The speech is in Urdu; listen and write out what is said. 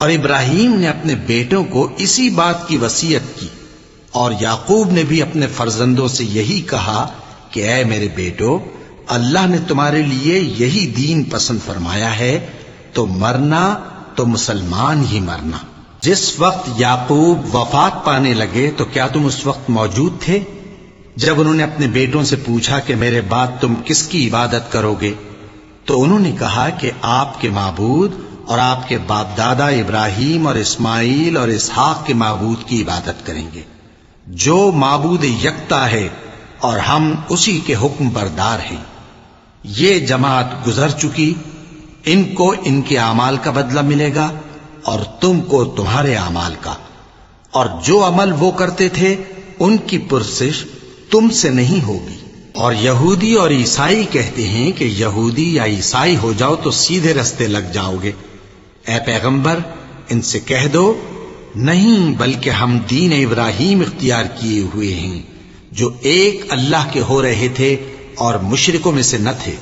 اور ابراہیم نے اپنے بیٹوں کو اسی بات کی وصیت کی، اور یعقوب نے بھی اپنے فرزندوں سے یہی کہا کہ اے میرے بیٹو، اللہ نے تمہارے لیے یہی دین پسند فرمایا ہے، تو مرنا تو مسلمان ہی مرنا۔ جس وقت یعقوب وفات پانے لگے تو کیا تم اس وقت موجود تھے جب انہوں نے اپنے بیٹوں سے پوچھا کہ میرے بعد تم کس کی عبادت کرو گے؟ تو انہوں نے کہا کہ آپ کے معبود اور آپ کے باپ دادا ابراہیم اور اسماعیل اور اسحاق کے معبود کی عبادت کریں گے، جو معبود یکتا ہے اور ہم اسی کے حکم بردار ہیں۔ یہ جماعت گزر چکی، ان کو ان کے اعمال کا بدلہ ملے گا اور تم کو تمہارے اعمال کا، اور جو عمل وہ کرتے تھے ان کی پرسش تم سے نہیں ہوگی۔ اور یہودی اور عیسائی کہتے ہیں کہ یہودی یا عیسائی ہو جاؤ تو سیدھے رستے لگ جاؤ گے۔ اے پیغمبر، ان سے کہہ دو نہیں، بلکہ ہم دین ابراہیم اختیار کیے ہوئے ہیں، جو ایک اللہ کے ہو رہے تھے اور مشرکوں میں سے نہ تھے۔